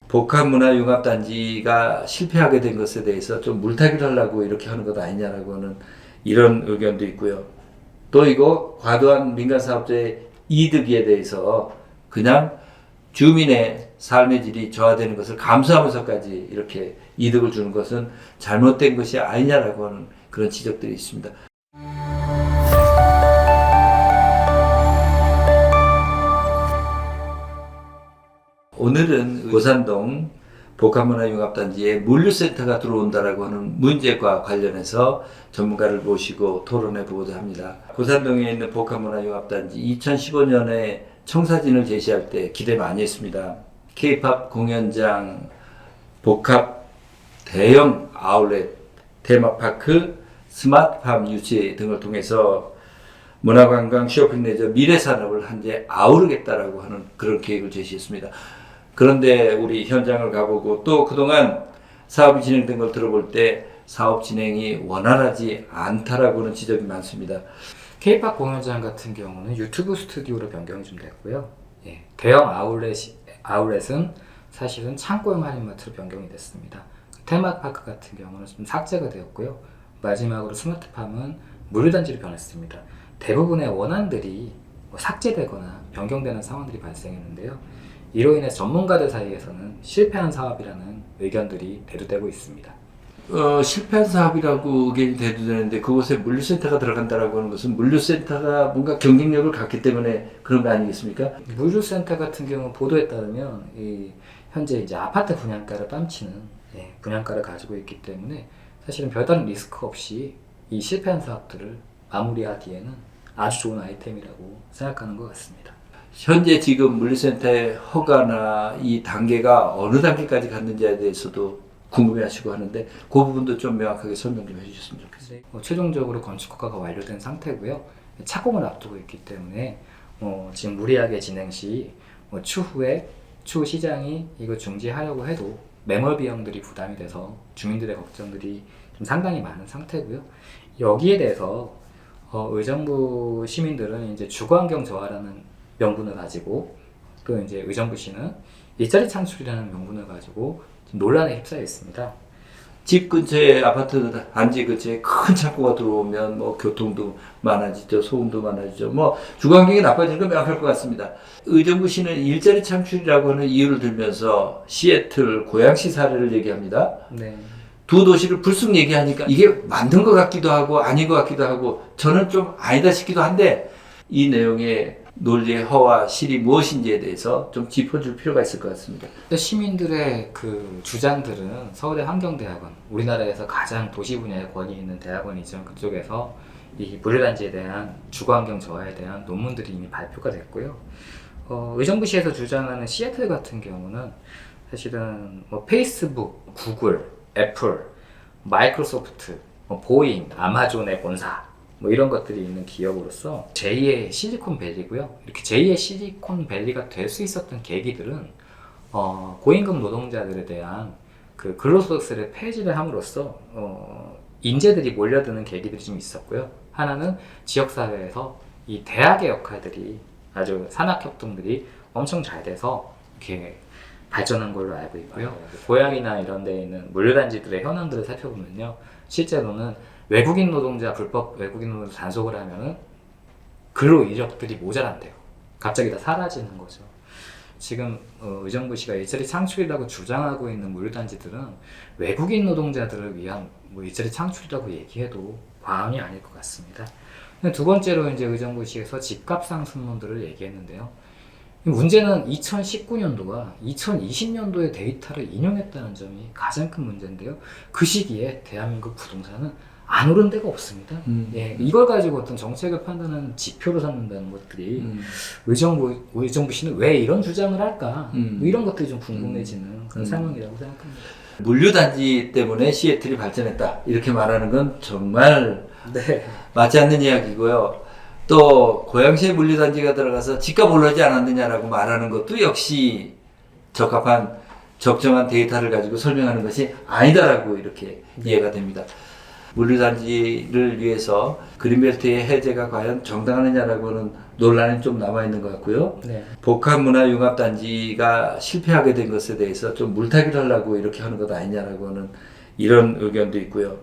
복합문화융합단지가 실패하게 된 것에 대해서 좀 물타기를 하려고 이렇게 하는 것 아니냐라고 하는 이런 의견도 있고요. 또 이거 과도한 민간사업자의 이득에 대해서 그냥 주민의 삶의 질이 저하되는 것을 감수하면서까지 이렇게 이득을 주는 것은 잘못된 것이 아니냐라고 하는 그런 지적들이 있습니다. 오늘은 고산동 복합문화융합단지에 물류센터가 들어온다라고 하는 문제과 관련해서 전문가를 모시고 토론해 보고자 합니다. 고산동에 있는 복합문화융합단지 2015년에 청사진을 제시할 때 기대 많이 했습니다. K-POP 공연장, 복합 대형 아울렛, 테마파크, 스마트팜 유치 등을 통해서 문화관광 쇼핑 레저 미래산업을 한데 아우르겠다라고 하는 그런 계획을 제시했습니다. 그런데 우리 현장을 가보고 또 그동안 사업이 진행된 걸 들어볼 때 사업 진행이 원활하지 않다라고는 지적이 많습니다. K-POP 공연장 같은 경우는 유튜브 스튜디오로 변경이 좀 됐고요. 예, 대형 아울렛은 사실은 창고형 할인마트로 변경이 됐습니다. 테마파크 같은 경우는 좀 삭제가 되었고요. 마지막으로 스마트팜은 물류단지로 변했습니다. 대부분의 원안들이 삭제되거나 변경되는 상황들이 발생했는데요. 이로 인해 전문가들 사이에서는 실패한 사업이라는 의견들이 대두되고 있습니다. 실패한 사업이라고 의견이 대두되는데 그곳에 물류센터가 들어간다라고 하는 것은 물류센터가 뭔가 경쟁력을 갖기 때문에 그런 거 아니겠습니까? 물류센터 같은 경우 보도에 따르면 현재 이제 아파트 분양가를 뺨치는 분양가를 가지고 있기 때문에 사실은 별다른 리스크 없이 이 실패한 사업들을 마무리하기에는 아주 좋은 아이템이라고 생각하는 것 같습니다. 현재 지금 물류센터의 허가나 이 단계가 어느 단계까지 갔는지에 대해서도 궁금해하시고 하는데 그 부분도 좀 명확하게 설명 좀 해주셨으면 좋겠습니다. 최종적으로 건축 허가가 완료된 상태고요. 착공을 앞두고 있기 때문에 지금 무리하게 진행 시 추후 시장이 이거 중지하려고 해도 매몰 비용들이 부담이 돼서 주민들의 걱정들이 좀 상당히 많은 상태고요. 여기에 대해서 의정부 시민들은 이제 주거환경 저하라는 명분을 가지고 또 이제 의정부시는 일자리 창출이라는 명분을 가지고 논란에 휩싸여 있습니다. 집 근처에 아파트 단지 근처에 큰 창고가 들어오면 뭐 교통도 많아지죠, 소음도 많아지죠. 뭐 주거환경이 나빠지는 건 명확할 것 같습니다. 의정부시는 일자리 창출이라고 하는 이유를 들면서 시애틀, 고양시 사례를 얘기합니다. 네. 두 도시를 불쑥 얘기하니까 이게 맞는 것 같기도 하고 아닌 것 같기도 하고 저는 좀 아니다 싶기도 한데 이 내용의 논리의 허와 실이 무엇인지에 대해서 좀 짚어줄 필요가 있을 것 같습니다. 시민들의 그 주장들은 서울의 환경대학원, 우리나라에서 가장 도시 분야에 권위 있는 대학원이죠. 그쪽에서 이 물류단지에 대한 주거환경 저하에 대한 논문들이 이미 발표가 됐고요. 의정부시에서 주장하는 시애틀 같은 경우는 사실은 페이스북, 구글, 애플, 마이크로소프트, 보잉, 아마존의 본사 이런 것들이 있는 기업으로서 제2의 실리콘밸리고요. 이렇게 제2의 실리콘밸리가 될 수 있었던 계기들은 고임금 노동자들에 대한 그 근로소득세를 폐지를 함으로써 인재들이 몰려드는 계기들이 좀 있었고요. 하나는 지역사회에서 이 대학의 역할들이 아주 산학협동들이 엄청 잘 돼서 이렇게 발전한 걸로 알고 있고요. 고향이나 이런 데에 있는 물류단지들의 현황들을 살펴보면요. 실제로는 불법 외국인 노동자 단속을 하면은 근로 이력들이 모자란대요. 갑자기 다 사라지는 거죠. 지금 의정부시가 일자리 창출이라고 주장하고 있는 물류단지들은 외국인 노동자들을 위한 일자리 창출이라고 얘기해도 과언이 아닐 것 같습니다. 두 번째로 이제 의정부시에서 집값 상승론들을 얘기했는데요. 문제는 2019년도와 2020년도의 데이터를 인용했다는 점이 가장 큰 문제인데요. 그 시기에 대한민국 부동산은 안 오른 데가 없습니다. 이걸 가지고 어떤 정책을 판단하는 지표로 삼는다는 것들이 의정부시는 왜 이런 주장을 할까? 이런 것들이 좀 궁금해지는 그런 상황이라고 생각합니다. 물류단지 때문에 시애틀이 발전했다 이렇게 말하는 건 정말 맞지 않는 이야기고요. 또 고양시에 물류단지가 들어가서 집값 올라지 않았느냐라고 말하는 것도 역시 적정한 데이터를 가지고 설명하는 것이 아니다라고 이렇게 이해가 됩니다. 물류단지를 위해서 그린벨트의 해제가 과연 정당하느냐라고는 논란이 좀 남아있는 것 같고요. 네. 복합문화융합단지가 실패하게 된 것에 대해서 좀 물타기를 하려고 이렇게 하는 것 아니냐라고 하는 이런 의견도 있고요.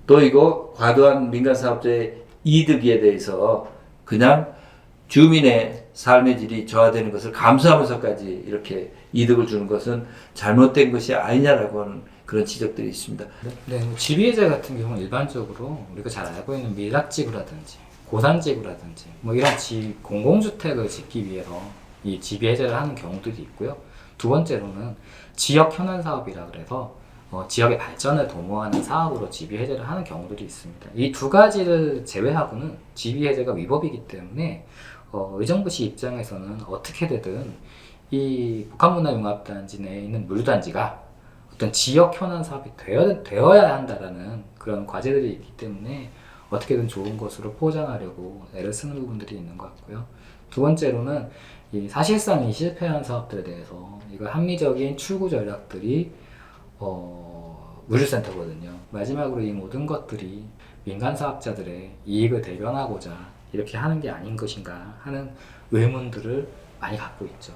또 이거 과도한 민간사업자의 이득에 대해서 그냥 주민의 삶의 질이 저하되는 것을 감수하면서까지 이렇게 이득을 주는 것은 잘못된 것이 아니냐라고 하는 그런 지적들이 있습니다. 네, 지비해제 같은 경우는 일반적으로 우리가 잘 알고 있는 밀락지구라든지 고산지구라든지 뭐 이런 공공주택을 짓기 위해서 이 지비해제를 하는 경우들이 있고요. 두 번째로는 지역 현안 사업이라 그래서 지역의 발전을 도모하는 사업으로 지비해제를 하는 경우들이 있습니다. 이 두 가지를 제외하고는 지비해제가 위법이기 때문에 의정부시 입장에서는 어떻게 되든 이 복합문화융합단지 내에 있는 물류단지가 어떤 지역 현안 사업이 되어야 한다라는 그런 과제들이 있기 때문에 어떻게든 좋은 것으로 포장하려고 애를 쓰는 부분들이 있는 것 같고요. 두 번째로는 사실상 이 실패한 사업들에 대해서 이거 합리적인 출구 전략들이 물류센터거든요. 마지막으로 이 모든 것들이 민간 사업자들의 이익을 대변하고자 이렇게 하는 게 아닌 것인가 하는 의문들을 많이 갖고 있죠.